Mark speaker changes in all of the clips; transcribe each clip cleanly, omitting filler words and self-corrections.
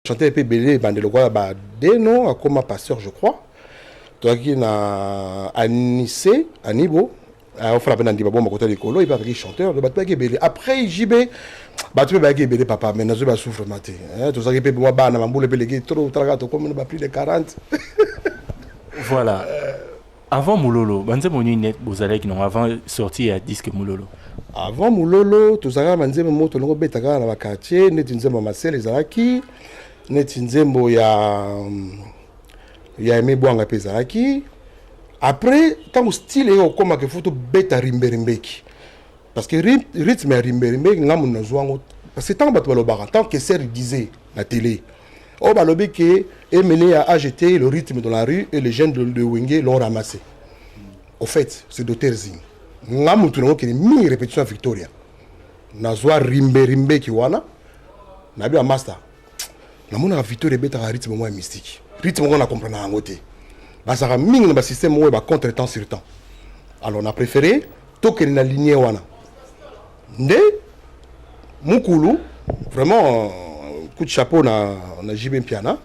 Speaker 1: chanteur pe belé bande lokola ba deno akoma pasteur je crois. Toaki na Anissé, Anibo, on fait la peine d'Andiba bon côté l'écolo, il va avec chanteur, le bateau belé. Après JB, bateau belé papa, mais nazo ba souffre maté. Tout ça qui peut moi ba na mamboule belé trop tragato comme on a pris les 40.
Speaker 2: Voilà. Avant Moulolo, banze moni net bozalek non avant sorti à disque Moulolo.
Speaker 1: Avant Moulolo, tout ça banze moto longo betaka na ba quartier, net nzembo masel ezalaki, net nzembo ya aimé boanga pezalaki. Après tant que style est comme que faut beta rimberimbeki. Parce que rythme ya rimberimbeki ngamu nazwango parce que tant bato balobara tant que c'est disait la télé. Oh balobi que Emile a jeté le rythme dans la rue et les jeunes de Wenge l'ont ramassé. Au fait, c'est Dr Zing. Ngamu tunango que mi répétition à Victoria. Nazwa rimberimbeki wana. Nabi a master. Namona Victoria beta rythme moi mystique. Rythme on a comprendre en côté. Basara ming na système où ba contre temps sur temps. Alors on a préféré token na lignée wana. Nde Mukulu vraiment coup de chapeau na JB Piana.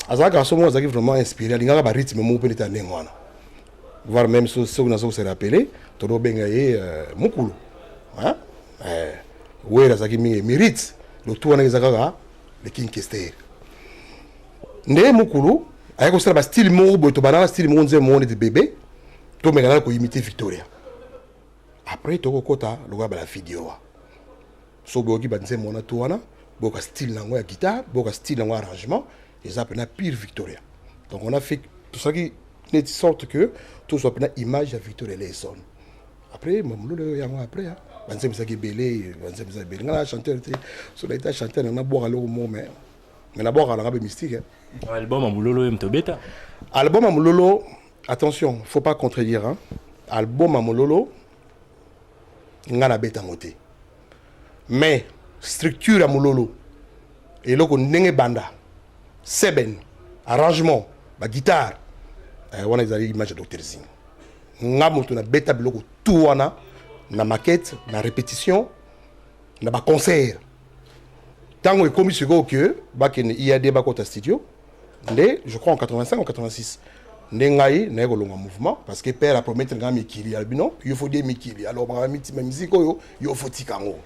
Speaker 1: Azaka somo azaki vraiment inspiré linga ba rythme mo pe tane wana. Voir même ce que nous se rappeler todo benga Mukulu. Hein? Ouais azaki mérite le tout wana ezaka le King Kester. Nde Mukulu ayako sala ba style mo boto banana style mo nze mo de bébé to mekana ko imiter Victoria. Après toko kota loga ba la vidéo. So boki banze mo na to wana boka style nango ya guitare, boka style nango arrangement, et ça pena pire Victoria. Donc on a fait tout ça qui de sorte que tout soit pena image à Victoria Lesson. Après mamlo yango après banze misaki belé, banze misaki belé ngala chanteur so la ita chanteur na boka lo mo mais na boka la ngabe mystique.
Speaker 2: Album à Moulolo et Mtobeta.
Speaker 1: Album à Moulolo, attention, faut pas contredire. Hein. Album à Moulolo, ngana beta moté. Mais structure à Moulolo, et là qu'on nenge banda, seben, arrangement, la guitare, on a des images de Dr Zing. Nga moto na beta biloko tout wana, na maquette, na répétition, na ba concert. Tant que commis sur que, il y a des bakota studio. Je crois en 85 ou 86. Nengai n'a pas mouvement parce que père a promis de faire Mikili albino, il faut dire Mikili. Alors ma musique il faut tikango.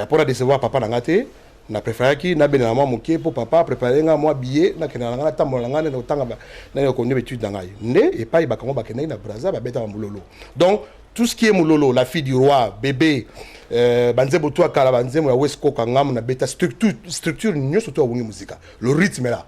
Speaker 1: Pour la décevoir papa n'angate, n'a préféré qui n'a bien maman moké pour papa préparer un mois billet, n'a qu'un angana tamolanga n'a tanga n'a connu étude d'angai. Né et pas il va comment bakene na braza ba beta moulolo. Donc tout ce qui est moulolo, la fille du roi, bébé, banze botua kala banze mo ya West Coast ngam na beta structure nyo surtout au musique. Le rythme est là.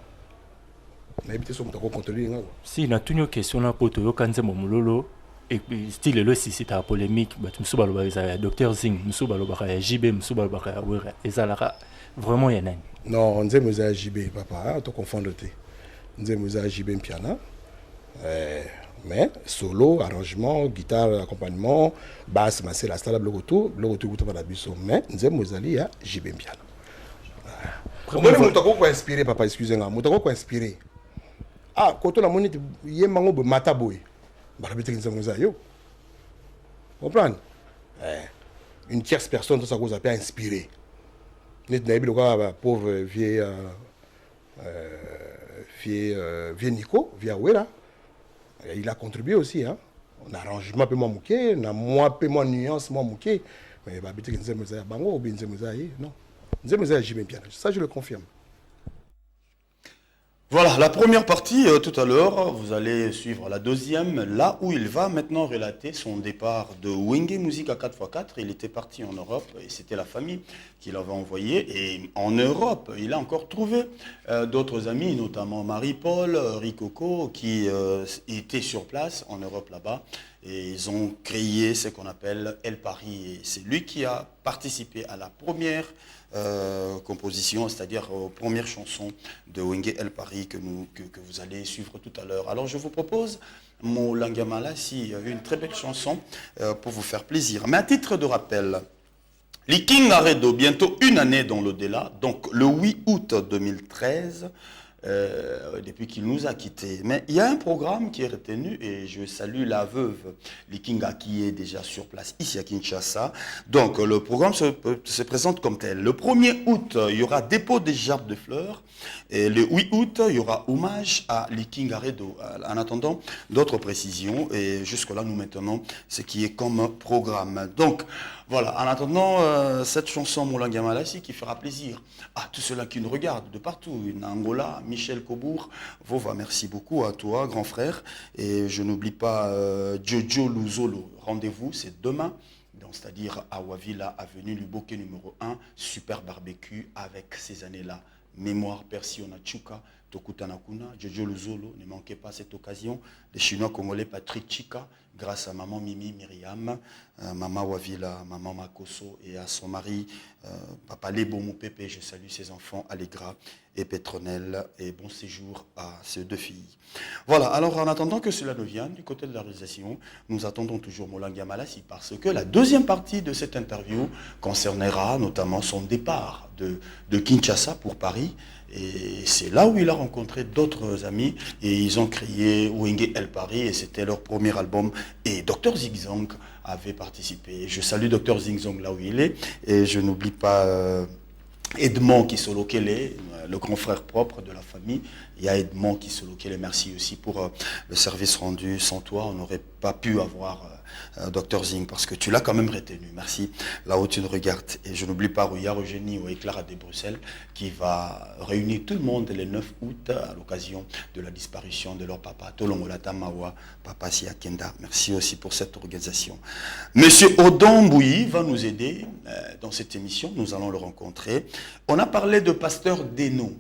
Speaker 2: Si na tunyo question na poto yo kanze Moulolo et style le si c'est polémique ba musu baloba ya Dr Zing musu baloba ya JB musu baloba ya Wera ezalaka vraiment ya nani.
Speaker 1: Non nze muza JB papa to confondre te nze muza JB piano mais solo arrangement guitare accompagnement basse masse la style bloc tout kuta ba biso mais nze muzali ya JB piano. Comment mutako ko inspiré papa excusez-moi mutako ko inspiré. Ah, quand on a monité, il y a un mango de mataboy. Vous comprenez? Une tierce personne, tout ça, vous a pas inspiré. Vous avez vu le pauvre vieux Nico, vieux Wera. Il a contribué aussi. Hein. On a arrangement peu moins mouqué, on a moins peu moins nuance, moins mouqué. Mais bah, peut-être que nous avons bango ou bien nous avons non. Nous avons bien. Ça, je le confirme.
Speaker 3: Voilà, la première partie, tout à l'heure, vous allez suivre la deuxième, là où il va maintenant relater son départ de Wenge Music à 4x4. Il était parti en Europe et c'était la famille qui l'avait envoyé. Et en Europe, il a encore trouvé d'autres amis, notamment Marie-Paul, Ricocco, qui étaient sur place en Europe là-bas. Et ils ont créé ce qu'on appelle El Paris. Et c'est lui qui a participé à la première composition, c'est-à-dire aux premières chansons de Wenge El Paris que vous allez suivre tout à l'heure. Alors je vous propose Molangamala, une très belle chanson pour vous faire plaisir. Mais à titre de rappel, Liking Aredo, bientôt une année dans l'au-delà, donc le 8 août 2013, depuis qu'il nous a quittés. Mais il y a un programme qui est retenu et je salue la veuve Likinga qui est déjà sur place ici à Kinshasa. Donc le programme se présente comme tel. Le 1er août, il y aura dépôt des gerbes de fleurs. Et le 8 août, il y aura hommage à Likinga Redo. En attendant d'autres précisions, et jusque-là, nous maintenons ce qui est comme programme. Donc, voilà, en attendant cette chanson Moulanga Malassi qui fera plaisir à tous ceux-là qui nous regardent de partout, en Angola, Michel Cobourg, Vova, merci beaucoup à toi, grand frère. Et je n'oublie pas Jojo Luzolo. Rendez-vous, c'est demain. C'est-à-dire à Wavila, avenue Luboké numéro 1, super barbecue avec ces années-là. Mémoire Persiona Chuka, Tokutanakuna, Jojo Luzolo, ne manquez pas cette occasion. Les Chinois congolais Patrick Chika, grâce à maman Mimi Myriam, maman Wavila, maman Makoso et à son mari, papa Lebo Moupépé, je salue ses enfants Allegra et Pétronelle et bon séjour à ces 2 filles. Voilà, alors en attendant que cela ne vienne, du côté de la réalisation, nous attendons toujours Moulanga Malassi parce que la deuxième partie de cette interview concernera notamment son départ de Kinshasa pour Paris. Et c'est là où il a rencontré d'autres amis et ils ont créé Wenge El Paris et c'était leur premier album. Et Dr Zingzong avait participé. Je salue Dr Zingzong là où il est et je n'oublie pas Edmond Kisolokele, le grand frère propre de la famille. Il y a Edmond Kisolokele, merci aussi pour le service rendu. Sans toi, on n'aurait pas pu avoir Dr Zing parce que tu l'as quand même retenu. Merci. Là où tu nous regardes. Et je n'oublie pas Rouya Eugénie ou Clara de Bruxelles qui va réunir tout le monde le 9 août à l'occasion de la disparition de leur papa, Tolongolata Mawa, Papa Siakenda. Merci aussi pour cette organisation. Monsieur Odon Bouyi va nous aider dans cette émission. Nous allons le rencontrer. On a parlé de pasteur Deno,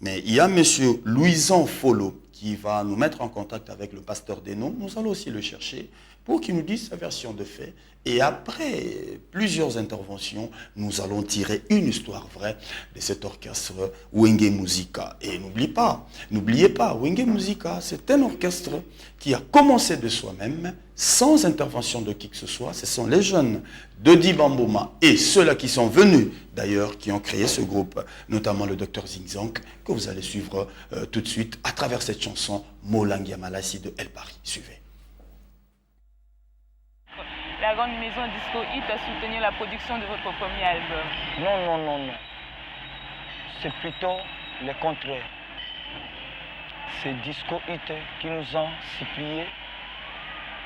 Speaker 3: mais il y a monsieur Louison Folo qui va nous mettre en contact avec le pasteur Deno. Nous allons aussi le chercher pour qu'il nous dise sa version de fait. Et après plusieurs interventions, nous allons tirer une histoire vraie de cet orchestre Wenge Musica. Et n'oubliez pas, Wenge Musica, c'est un orchestre qui a commencé de soi-même, sans intervention de qui que ce soit. Ce sont les jeunes de Dibambouma et ceux-là qui sont venus, d'ailleurs, qui ont créé ce groupe, notamment le Dr Zingzong, que vous allez suivre tout de suite à travers cette chanson Moulanga Malassi de El Paris. Suivez.
Speaker 4: La grande maison Disco Hit a soutenu la production de votre premier album.
Speaker 5: Non. C'est plutôt le contraire. C'est Disco Hit qui nous ont suppliés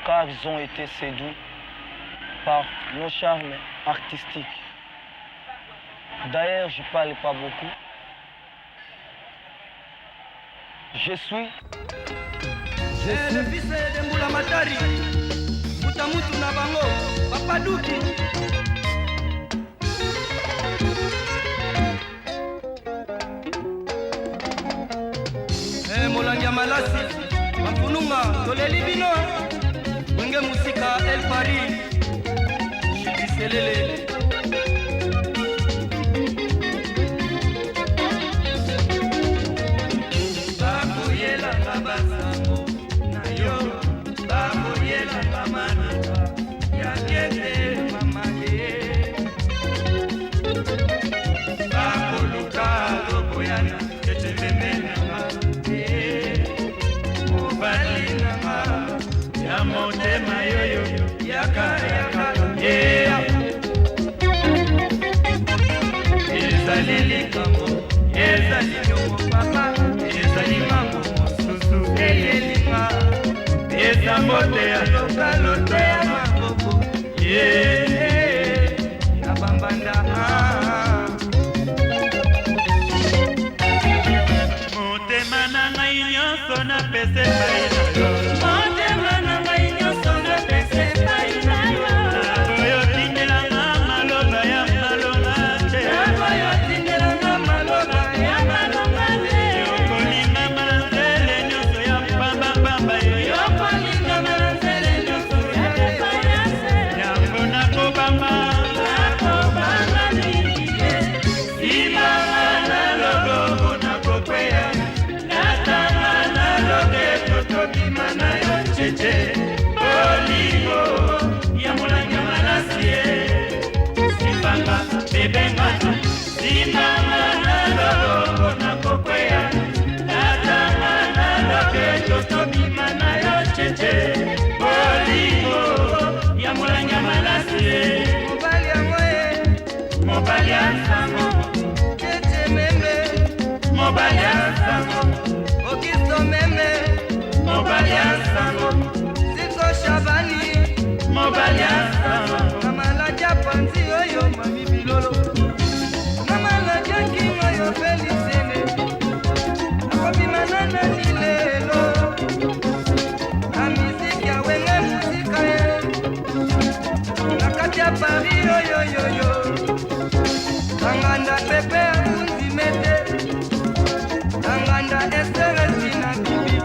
Speaker 5: car ils ont été séduits par nos charmes artistiques. D'ailleurs, je ne parle pas beaucoup. Je suis
Speaker 6: le fils de Moula Matari. Mutamutu na bango, Papa Duki. Moulanga Malassi, Mafununga, Toleli Bino, Wenge Musica El Paris, Chiki Selele. Baboyela Babasango, Nayo, Baboyela Bamana, Yakete Mamade, Baboluka Loboyana, Ketememena. Motema yoyo yaka ezali likambo ezali nyongo papa ezali mambo mosusu eyelinga eza mbote ya lokaloto ya maboko ya bambanda motema na ngai nyonso napese pai na yo Be sango Augusto Meme mobali ya sango Siko Shabani mobali ya sango Kamala Japanzi oyo mami bilolo Kamala Jankingo yo Felicene Akobi manana nilelo La musique ya wenge musika ye Nakati ya Paris yo yo yo Tanganda pepe akunzi mete Tanganda estere sina bibi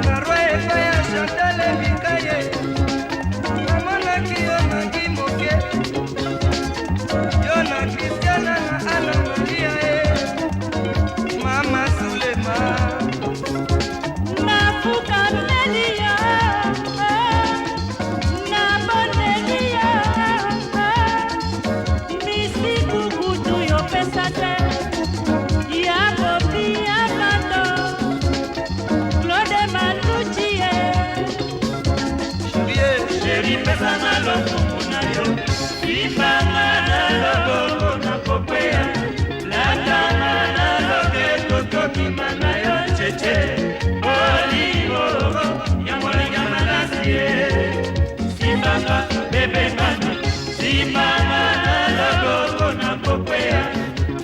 Speaker 6: Narwa epa ya Chantal Bikaye Namana kiyo na kimoke Yona Christiana na Ana Maria Mama Sulema
Speaker 7: Nafuka Melia Na Bonelia Misi kukutu yo pesate Ya Bobi ya Kato Claude Maluchie
Speaker 6: Chérie pesa na lokumu na yo Ifanga na logo na popea Latana na loge totokima na yo cheche Olivo ya molenga malasie Sibanga bebe bana Sibanga na logo na popea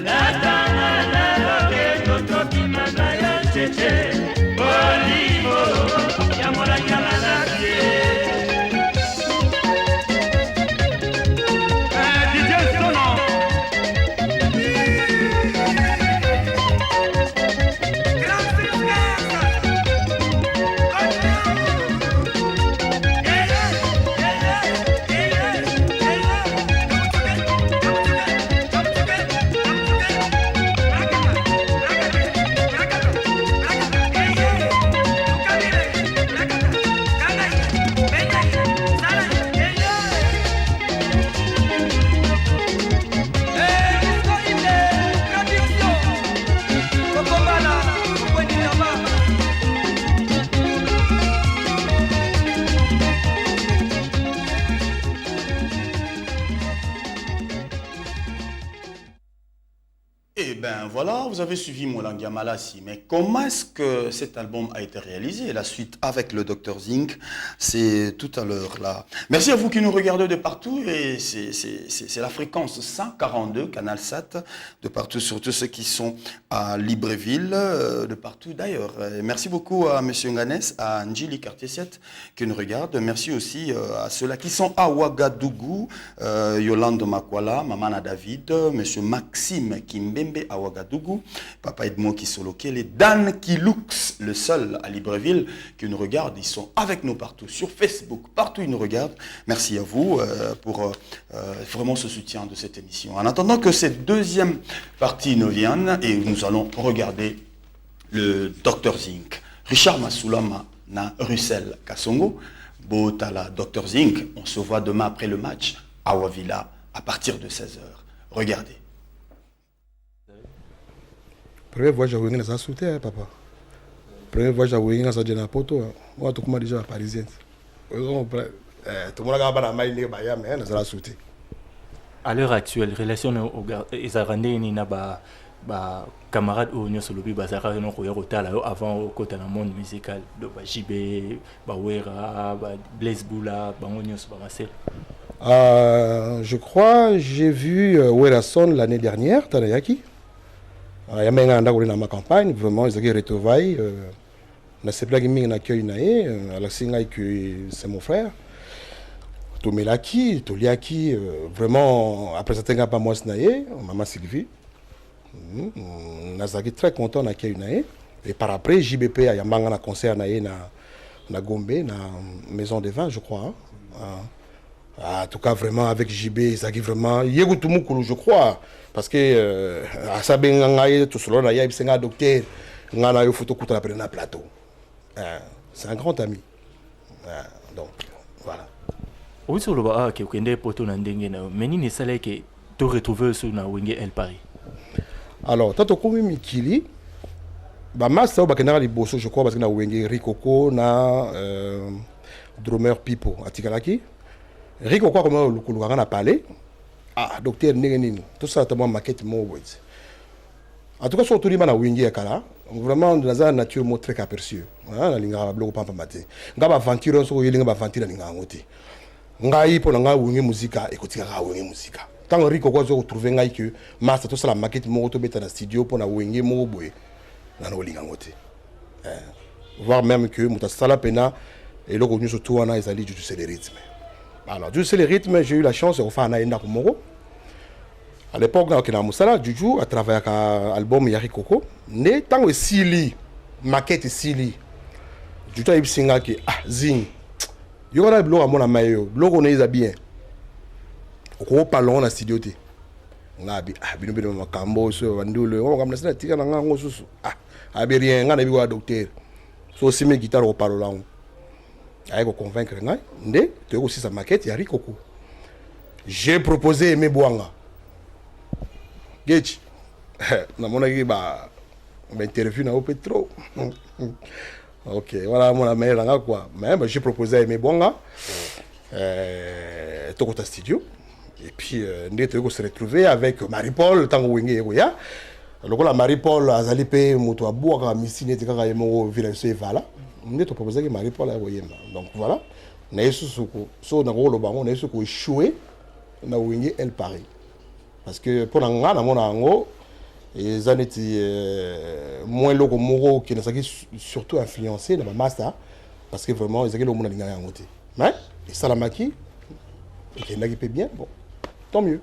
Speaker 6: Latana na loge totokima na yo cheche Olivo ya molenga malasie
Speaker 3: Eh bien voilà, vous avez suivi Molangia Malassi, mais comment est-ce que cet album a été réalisé? La suite avec le Dr Zinc, c'est tout à l'heure là. Merci à vous qui nous regardez de partout, et c'est la fréquence 142, Canal 7, de partout, surtout ceux qui sont à Libreville, de partout d'ailleurs. Merci beaucoup à M. Nganes, à Njili Quartier 7 qui nous regarde. Merci aussi à ceux-là qui sont à Ouagadougou, Yolande Makwala, Mamana David, M. Maxime Kimbembe à Ouagadougou, Papa Edmond Kisolokele, Dan Kilux, le seul à Libreville qui nous regarde. Ils sont avec nous partout, sur Facebook, partout ils nous regardent. Merci à vous pour vraiment ce soutien de cette émission. En attendant que cette deuxième partie nous vienne, et nous allons regarder le Dr Zinc. Richard Masoulama na Russell Kassongo, Botala Dr Zinc. On se voit demain après le match à Wavilla à partir de 16h. Regardez.
Speaker 1: Première voyage à Wingé, ça a sauté, papa. Première voyage à Wingé, ça a déjà poto. Moi, tout le monde déjà parisien. Tout le monde a pas maille, mais ça a sauté.
Speaker 2: À l'heure actuelle, relation aux Arandais ni na ba camarades au Nyo Solobi Bazara no ko yota là avant au côté dans le monde musical de ba JB, ba Wera, ba Blaise Boula, ba Nyo Marcel.
Speaker 1: Je crois j'ai vu Werason l'année dernière, Tanayaki. Il y a un dans ma campagne, vraiment, ils ont retrouvé. Je ne sais pas qui m'a accueilli, c'est mon frère. Tomelaki, Toliaki, vraiment, après ça, pas moi, maman Sylvie. Je suis très content d'accueillir. Et par après, JBP, il y a un concert na Gombe, na Maison des Vins, je crois. En tout cas, vraiment, avec JB, ils ont vraiment. Je crois. Parce que à Sabengangaye, tout cela, il y a un docteur, il y a une photo qui est plateau. C'est un grand ami. Donc, voilà.
Speaker 2: Oui, sur le bas, qui est poto nandenge na, mais ni sale que tu retrouves sur na Wenge El Paris.
Speaker 1: Alors, tant que Mikili, bah master bakena li bosso, je crois parce que na Wenge Rikoko na drummer Pipo atikalaki. Rikoko comme le couloir na parlé. Ah, docteur Nengenini, tout ça, c'est ma maquette, mon words. En tout cas, surtout les mana wingi kala, vraiment dans la nature mo très aperçue. La linga bloco pampa maté. Nga ba aventure so yelinga ba aventure linga ngoti. Nga yi pour nga wingi musica écouter nga wingi musica. Tant rico ko zo trouver nga que master tout ça la maquette mo to beta na studio pour na wingi mo boy. Na no linga ngoti. Voir même que muta sala pena et le connu surtout on a les alliés du le rythme. Alors du c'est le rythme, j'ai eu la chance de faire un enda kumoro. À l'époque, on a Moussala, Juju, à travers l'album Yari Koko. Ne tant que Sili, maquette Sili. Juju a eu singa qui zing. Yo a blog à mon amayo, blog on est bien. Au parlons dans la studio. On a bino bino makambo so vandule. On va me tika na ngo susu. Abi rien, on a vu docteur. So si mes guitares au parlons. Aïe ko convaincre ngai. Ne, tu as aussi sa maquette Yari Koko. J'ai proposé Aimé Bouanga. Gage, na mon avis, interview na Petro. Ok, voilà mon ami là quoi. Mais j'ai proposé à Aimé Bouanga, Tokota Studio. Et puis, nous se retrouver avec Marie-Paul, Tango Wenge Egoya. Donc la Marie-Paul a zalipé moto à boire à Missy n'était qu'à yemo village voilà. Nous avons proposé que Marie-Paul a voyé. Donc voilà. Na yesu suko, so na rolo bango na yesu ko échoué na Wenge El Paris. Parce que pour l'anga, dans mon ango, les années moins locaux moraux qui nous ont surtout influencé dans ma master, parce que vraiment ils ont le monde à l'ingénieur côté. Mais et ça la maquille, et qui n'a pas bien, bon, tant mieux.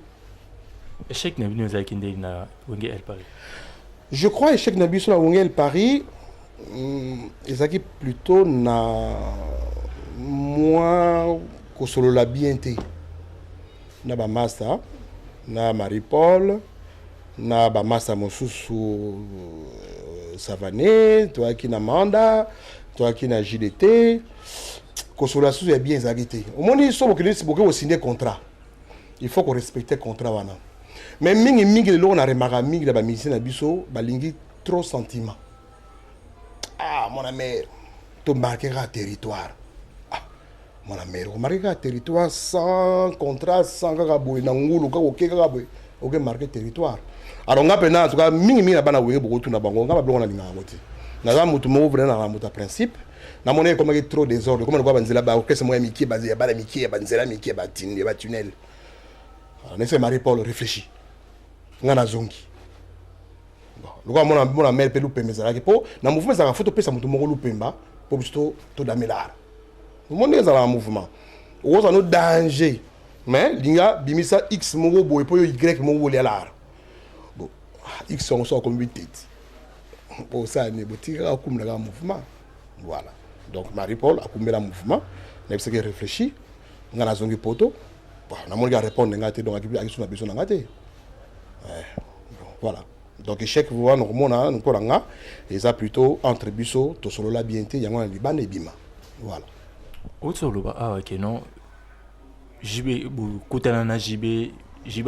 Speaker 2: Échec n'a venu à Kinde na Wenge El Paris.
Speaker 1: Je crois échec n'a venu sur la Wenge El Paris, ils ont plutôt na moins que sur la bienté, na ma master. Na Marie-Paul, na Bamasa Mosusu Savané, toi qui na Manda, toi qui na JDT, Consolation est bien exagité. Au moins, il faut que signer contrat. Il faut qu'on respecte le contrat. Mais mingi on a remarqué mingi la musicien na biso, balingi trop sentiment. Ah mon ami, tu marqueras territoire. Mon ami, on marque un territoire sans contrat, sans gagaboué, n'angoulou, gagaboué, ok marqué territoire. Alors on a en tout cas mingi na bana wenge beaucoup tout na bango, on a bloqué na linga ngoti. Na za mutu mo ouvrir na mutu principe. Na monnaie comme il trop désordre, comme on voit banzela ba, ok c'est moi miki basé ba la miki banzela miki ba tin, ba tunnel. On essaie Marie-Paul réfléchit. Ngana zongi. Bon, le gars mon mère peut louper mais ça po, na mouvement ça photo pesa mutu mo loupemba, pour bisto to damelar. Le monde est dans le mouvement. On a un danger. Mais il y a bimisa X mogo boy pour Y mogo l'art. Bon, X on sort comme 8 têtes. Pour ça, il y a un mouvement. Voilà. Donc Marie-Paul a combien de mouvement. Il a réfléchi. On a un poto. On a un répondre donc il a besoin de voilà. Donc échec vous voyez normalement nous pour et ça plutôt entre biso to solo la bienté il y a un liban et bima. Voilà.
Speaker 2: Autre loba ok non JB kutana na JB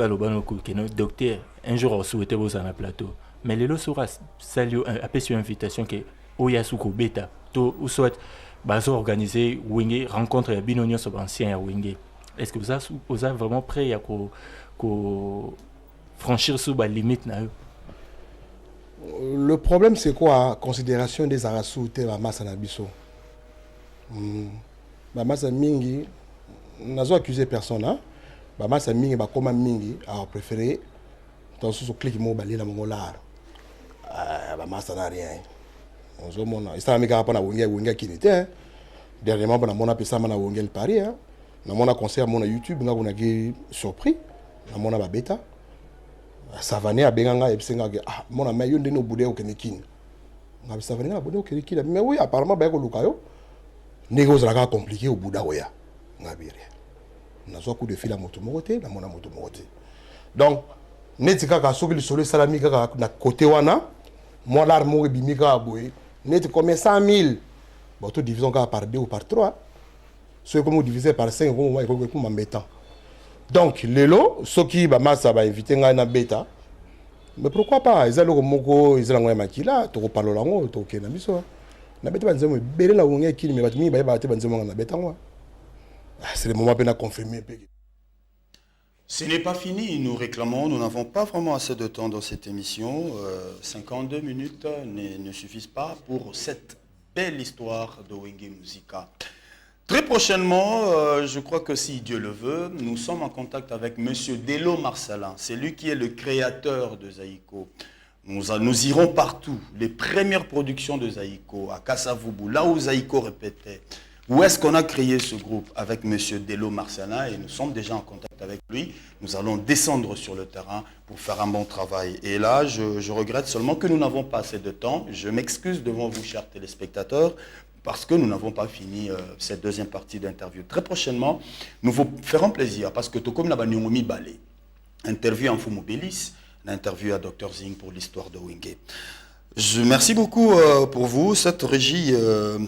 Speaker 2: alobano ko que docteur un jour on souhaitait vous en plateau mais les sera salut appel sur invitation que oyasuko beta to ou soit bazo organiser Wenge rencontre binonio sur ancien Wenge. Est-ce que vous êtes vraiment prêt à franchir sous la limite na?
Speaker 1: Le problème c'est quoi considération des arasu te la masse na biso. Ba masa mingi nazo accuser personne hein. Ba masa mingi ba koma mingi a préféré dans ce clic mo balé na mongolar. Ba masa na rien. On zo mona ça mi ka pa na wenge kinité hein. Dernièrement na mona pesa na wenge le Paris hein. Na mona concert mona YouTube nga kuna ki surpris. Na mona ba beta. Savané a benganga e psenga mona mayo ndeno budé au kenikini. Nga Savané na budé au kenikini mais oui apparemment ba ko lukayo. Négoce la compliqué au bout d'Aoya. On a un coup de fil à motomoté, na mona motomoté. Donc, netika ka soki le soleil salami ka na côté wana, moi l'armo bimika aboy, net comme 100 000. Bon, tout division par 2 ou par 3. Ce que vous divisez par 5, vous voyez comme m'embêtant. Donc, lelo, ceux qui ba massa ba inviter na beta. Mais pourquoi pas? Ils ont le moko, ils ont la makila, to parlo lango, to kena biso.
Speaker 3: C'est le moment de confirmer. Ce n'est pas fini, nous réclamons, nous n'avons pas vraiment assez de temps dans cette émission. 52 minutes ne suffisent pas pour cette belle histoire de Wenge Musica. Très prochainement, je crois que si Dieu le veut, nous sommes en contact avec M. Delo Marcelin. C'est lui qui est le créateur de Zaïko. Nous irons partout. Les premières productions de Zaïko, à Kasavubu, là où Zaïko répétait. Où est-ce qu'on a créé ce groupe? Avec M. Delo Marcelin, et nous sommes déjà en contact avec lui. Nous allons descendre sur le terrain pour faire un bon travail. Et là, je regrette seulement que nous n'avons pas assez de temps. Je m'excuse devant vous, chers téléspectateurs, parce que nous n'avons pas fini cette deuxième partie d'interview. Très prochainement, nous vous ferons plaisir, parce que tout comme la Banyomomi Balé, interview en Fumobilis, l'interview à Dr Zing pour l'histoire de Wenge. Merci beaucoup pour vous. Cette régie,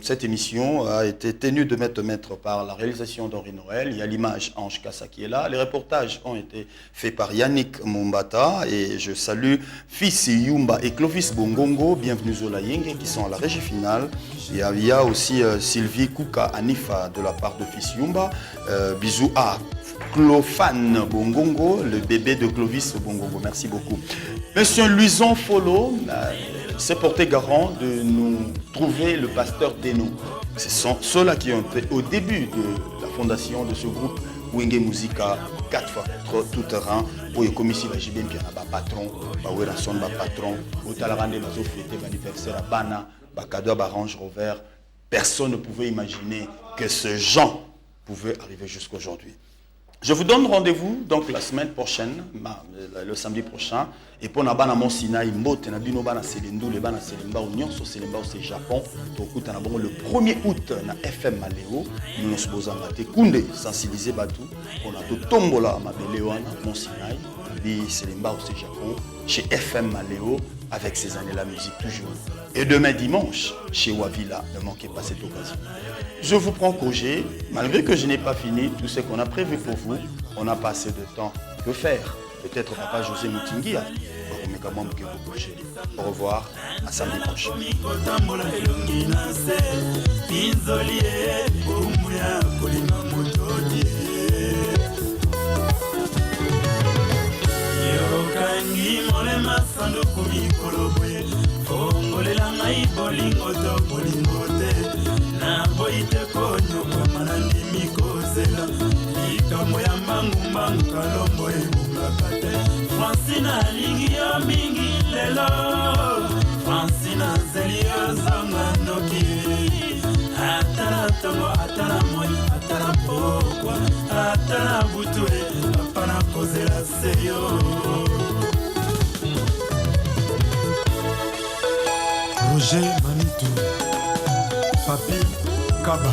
Speaker 3: cette émission a été tenue de maître par la réalisation d'Henri Noël. Il y a l'image Ange Kassa qui est là. Les reportages ont été faits par Yannick Mombata et je salue Fils Yumba et Clovis Bongongo. Bienvenue Zola Yenge qui sont à la régie finale. Il y a aussi Sylvie Kouka Anifa de la part de Fils Yumba. Bisous à Clofane Bongongo, le bébé de Clovis Bongongo. Merci beaucoup. Monsieur Luison Follo s'est porté garant de nous trouver le pasteur Deno. Ce sont ceux-là qui ont été au début de la fondation de ce groupe Wenge Musica 4x4 tout terrain. Pour les commissions, il y a un patron, un patron, au Talarande, l'anniversaire à Bana, cadeau à Range Rover. Personne ne pouvait imaginer que ce genre pouvait arriver jusqu'à aujourd'hui. Je vous donne rendez-vous donc la semaine prochaine, le samedi prochain. Et pour Nabana Monsinaï, Mbote, Nabino Bana Selendou, les Bana Selemba, Union, Selemba, c'est Japon. Donc, le 1er août, na FM Maléo, nous nous sommes en Koundé, sensibiliser Batou. On a tout Tombola, Mabelewana, Monsinaï, Nabi Selemba, c'est Japon, chez FM Maléo, avec ces années-là, musique toujours. Et demain dimanche, chez Wavila, ne manquez pas cette occasion. Je vous prends congé, malgré que je n'ai pas fini tout ce qu'on a prévu pour vous, on n'a pas assez de temps. Que faire? Peut-être Papa José Moutinguia. Au revoir, à samedi prochain.
Speaker 6: na boite konyo malandi mikozela likambo ya mbangu kalombo ebungaka te Francina alingi yo mingi lelo Francina nzeli yo zonga noki atala ntongo atala moi atala pokwa atala butu apana kozela seyo Roger Manitou Papi Kaba